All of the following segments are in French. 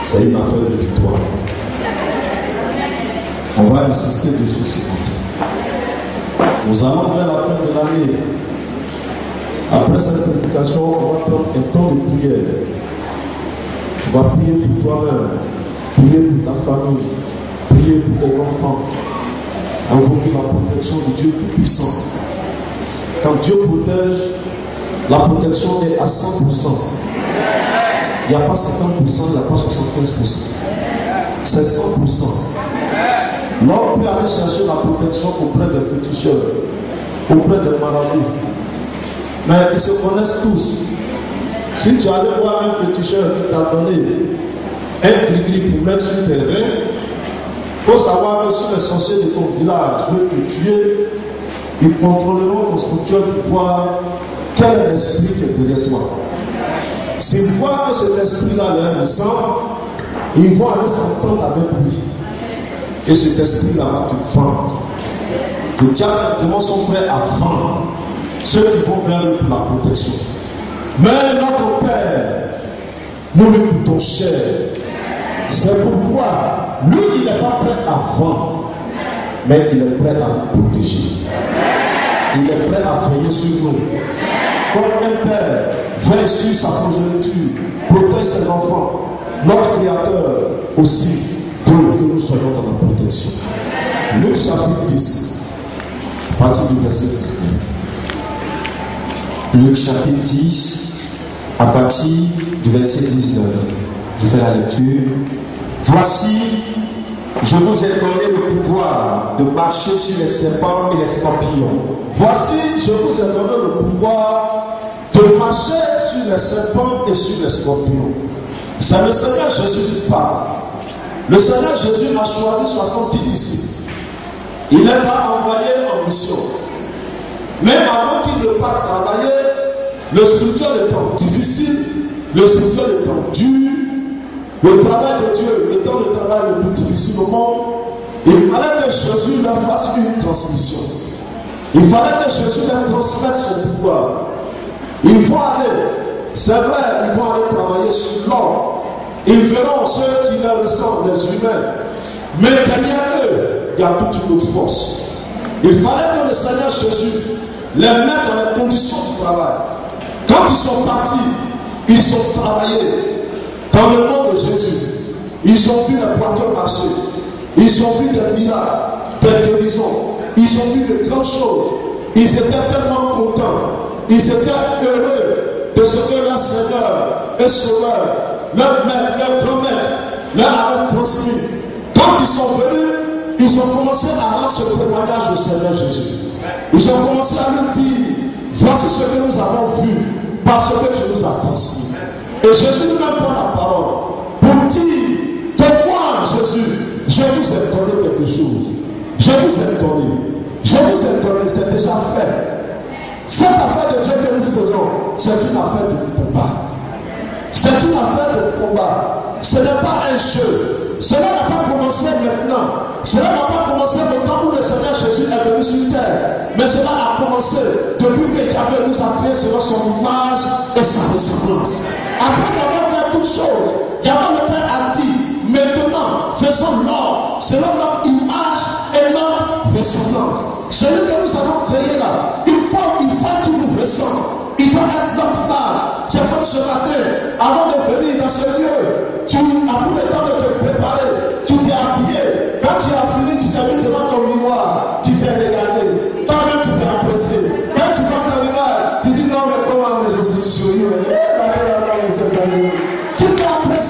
C'est une affaire de victoire. On va insister dessus ce matin. Nous allons vers la fin de l'année. Après cette prédication, on va prendre un temps de prière. Tu vas prier pour toi-même, prier pour ta famille, prier pour tes enfants, invoquer la protection de Dieu Tout-Puissant. Quand Dieu protège, la protection est à 100%. Il n'y a pas 50%, il n'y a pas 75%. C'est 100%. L'homme peut aller chercher la protection auprès des féticheurs, auprès des marabouts. Mais ils se connaissent tous. Si tu allais voir un féticheur qui t'a donné un gris-gris pour mettre sur tes reins, il faut savoir que si les sorciers de ton village veulent te tuer, ils contrôleront ton structure pour voir quel est l'esprit qui est derrière toi. S'ils voient que cet esprit-là est innocent, ils vont aller s'entendre avec lui. Et cet esprit-là va te vendre. Les diables sont prêts à vendre ceux qui vont vers lui pour la protection. Mais notre Père, nous lui coûtons cher. C'est pourquoi lui, il n'est pas prêt à vendre, mais il est prêt à nous protéger. Il est prêt à veiller sur nous. Comme un père veille sur sa progéniture, protège ses enfants, notre Créateur aussi veut que nous soyons dans la protection. Luc chapitre 10, à partir du verset 19. Luc chapitre 10, à partir du verset 19. Je fais la lecture. Voici, je vous ai donné le pouvoir de marcher sur les serpents et les scorpions. Voici, je vous ai donné le pouvoir de marcher sur les serpents et sur les scorpions. C'est le Seigneur Jésus qui parle. Le Seigneur Jésus a choisi 70 disciples. Il les a envoyés en mission. Mais avant qu'ils ne partent travailler, le spirituel étant difficile, le spirituel étant dur, le travail de Dieu étant le travail le plus difficile au monde, il fallait que Jésus leur fasse une transmission. Il fallait que Jésus leur transmette son pouvoir. Ils vont aller, c'est vrai, ils vont aller travailler sur l'homme. Ils verront ceux qui leur ressemblent, les humains. Mais derrière eux, il y a toute une autre force. Il fallait que le Seigneur Jésus les mette dans les conditions du travail. Quand ils sont partis, ils ont travaillé dans le nom de Jésus. Ils ont vu les plateaux marcher. Ils ont vu des miracles, des guérisons. Ils ont vu de grandes choses. Ils étaient tellement contents. Ils étaient heureux de ce que leur Seigneur et Sauveur, leur maître, leur grand-maître, leur avait transmis. Quand ils sont venus, ils ont commencé à rendre ce témoignage au Seigneur Jésus. Ils ont commencé à nous dire, voici ce que nous avons vu, parce que tu nous as transmis. Et Jésus nous prend la parole pour dire que moi, Jésus, je vous ai donné quelque chose. Je vous ai donné. Je vous ai donné, c'est déjà fait. Cette affaire de Dieu que nous faisons, c'est une affaire de combat. C'est une affaire de combat. Ce n'est pas un jeu. Cela n'a pas commencé maintenant. Cela n'a pas commencé au temps où le Seigneur Jésus est venu sur terre. Mais cela a commencé depuis que Yahvé nous a créé selon son image et sa ressemblance. Après avoir fait toutes choses, Yahvé le Père a dit, maintenant faisons l'homme selon notre image et notre ressemblance. Celui que nous avons créé là, il faut qu'il nous ressemble. Il doit être notre âme. C'est comme ce matin, avant de venir dans ce lieu, tu as tout le temps de te préparer, tu t'es habillé. Quand tu as fini, tu t'es mis devant ton miroir, tu t'es regardé. Toi-même, tu t'es apprécié. Quand tu prends ton miroir, tu dis non, mais comment, mais je suis joyeux. Tu t'es apprécié.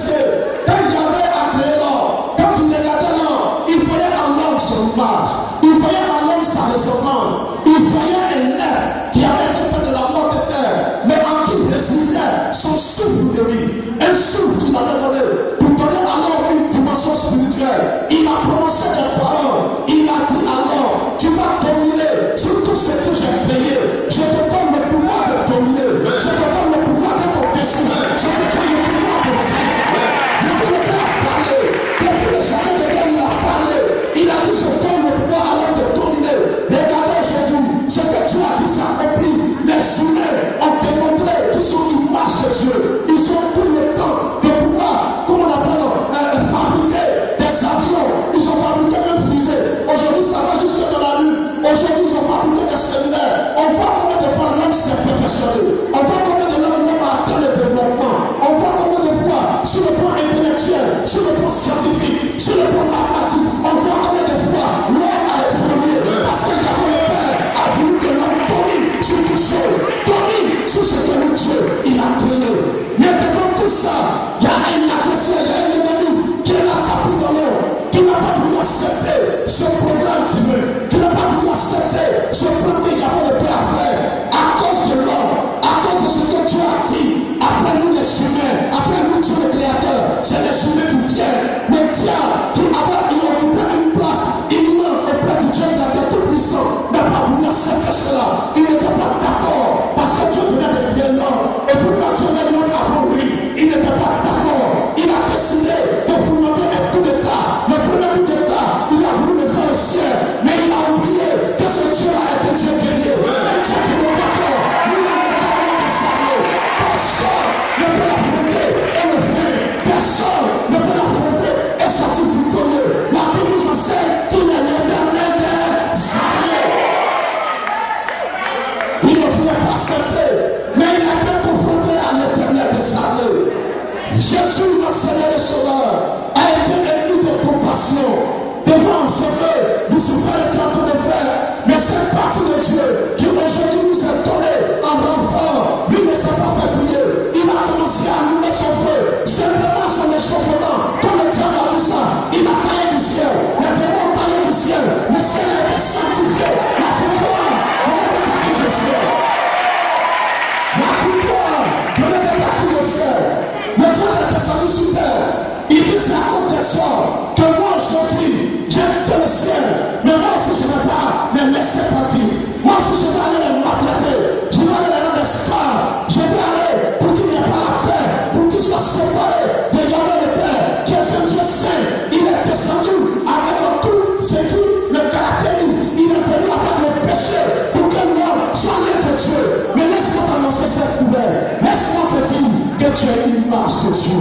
de Dieu.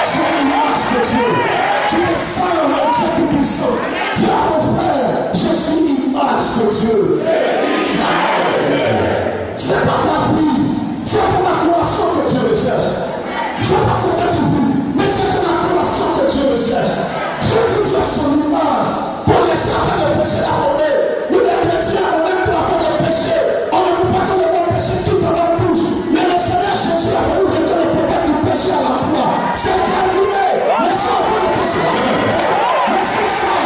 Tu es l'image de Dieu. Tu es saint, mon Dieu tout-puissant. Dis à mon frère, je suis l'image de Dieu. C'est pas ta vie, c'est pour la croissance que Dieu recherche. C'est pas ce que tu vis, mais c'est pour la croissance que Dieu recherche. Dieu dit que son image, pour laisser faire le péché la tomber. Nous les chrétiens, on aime pour faire le péché. On ne veut pas que le bon péché quitte dans notre bouche. Mais le Seigneur Jésus a voulu régler le problème du péché à la croix. C'est terminé. Laissez on fait le péché à la croix. Laissez ça.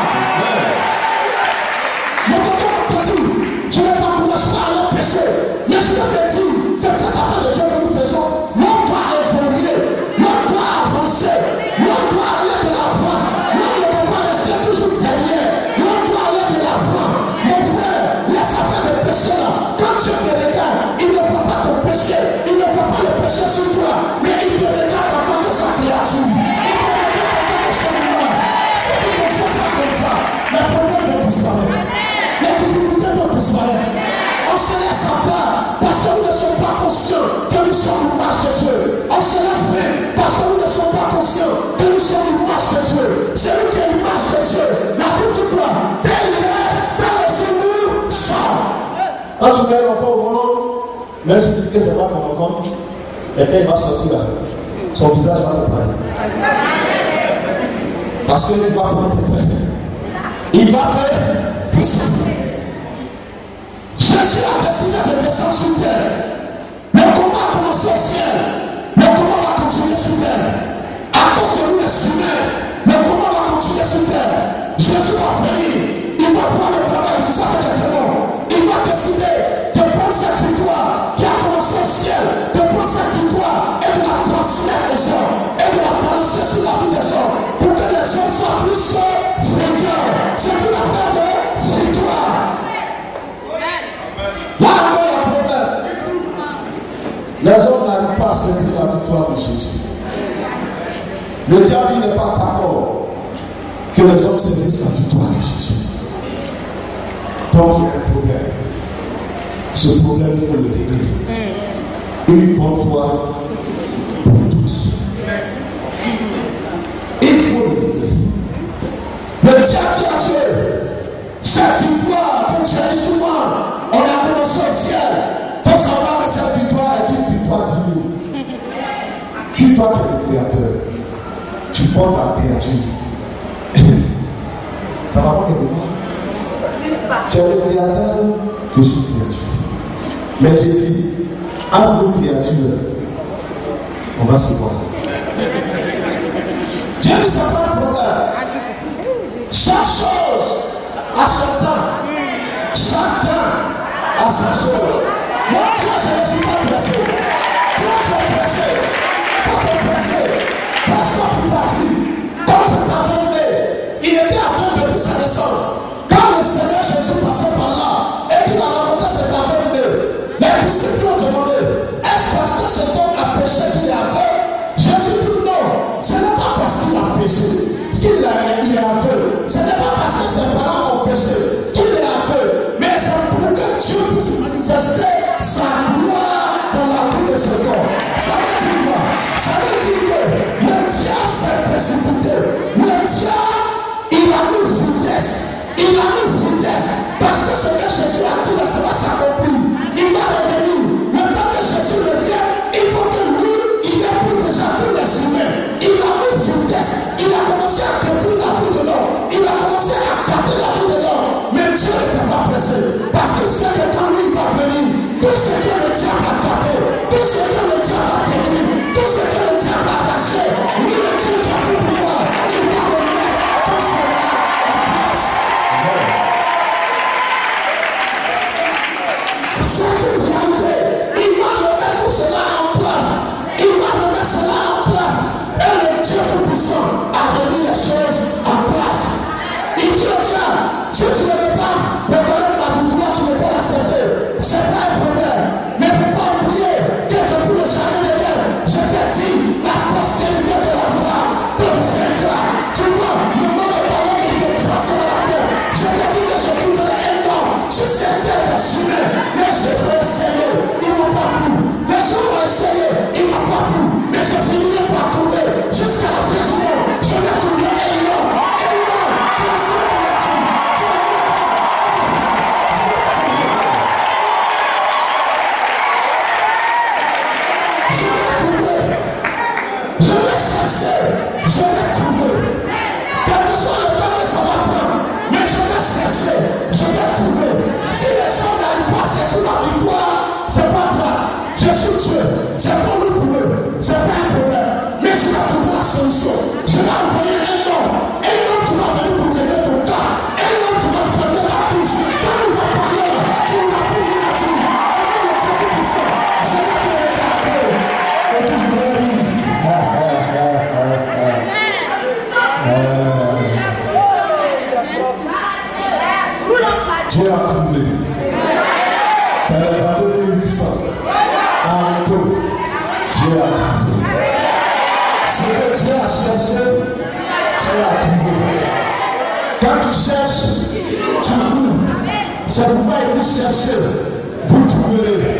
Mais quand on te dit, je ne t'encourage pas à le péché. Mais je te dis que cette affaire de Dieu que nous faisons, l'on doit évoluer, l'on doit avancer, l'on doit aller de l'avant, l'on ne peut pas rester toujours derrière, l'on doit aller de l'avant. Mon frère, laisse affaire de péché là. Quand Dieu te regarde, il ne voit pas ton péché, il ne voit pas le péché sur toi, mais il te regarde en tant que sa créature. Il te regarde en tant que son humain. Si tu conçois ça comme ça, les problèmes vont disparaître, les difficultés vont disparaître. On se laisse à part parce que nous ne sommes pas conscients que nous sommes l'image de Dieu. On se laisse faire parce que nous ne sommes pas conscients que nous sommes l'image de Dieu. C'est lui qui est l'image de Dieu. La Bible dit quoi? Tel il est, tel est nous sommes. Quand tu mets l'enfant au monde, même si tu dis que c'est pas mon enfant, et il va sortir là. Son visage va te parler. Parce qu'il va prendre tes traits. Il va te respecter. Jésus a décidé de descendre sur terre. Le combat a commencé au ciel. Le combat va continuer sur terre. À cause de nous les humains, le combat va continuer sur terre. Jésus va venir. Il va voir le travail du diable des démons. Il va décider de prendre cette victoire qui a commencé au ciel, de prendre cette victoire et de la transmettre aux hommes et de la balancer sur la vie des hommes pour que les hommes soient plus vainqueurs. C'est une affaire de victoire. Là, il y a un problème. Les hommes n'arrivent pas à saisir la victoire de Jésus. Le diable n'est pas d'accord que les hommes saisissent la victoire de Jésus. Donc il y a un problème. Ce problème, il faut le régler. Une bonne fois pour tous. Il faut le régler. Le diable qui a tué cette victoire que tu as eu souvent, on a commencé au ciel. Il faut savoir que cette victoire est une victoire divine. Si toi tu es le créateur, tu portes la créature. Ça va pas quelque part. Tu es le créateur, je suis créature. Mais j'ai dit, entre deux créatures, on va se voir. Dieu dit, ça pas un problème. Chaque chose a son temps. Chacun a sa chose. Moi, Dieu, je ne suis pas pressé. Dieu, je suis pressé. Il faut te presser. Presse-toi pour partir. Quand tu t'as il était aveugle depuis sa naissance. Quand le Seigneur Jésus passait par là et qu'il a rencontré cet aveugle, les disciples ont demandé, est-ce parce que cet homme a péché qu'il est aveugle? Jésus dit non. Ce n'est pas parce qu'il a péché qu'il est aveugle. Ce n'est pas parce que ses parents ont péché qu'il est aveugle. Mais c'est pour que Dieu puisse manifester sa gloire dans la vie de cet homme. Ça veut dire quoi? Ça veut dire que le diable s'est précipité. Le diable, il a mis vitesse. Il a mis vitesse. Parce que ce que Jésus a dit, ça va s'accomplir. Il va revenir. Maintenant que Jésus revient, il faut que lui, il ait pris déjà tous les humains. Il a mis vitesse. Il a commencé à trouver. Quand tu cherches, tu trouves. C'est pourquoi il dit chercher, vous trouverez.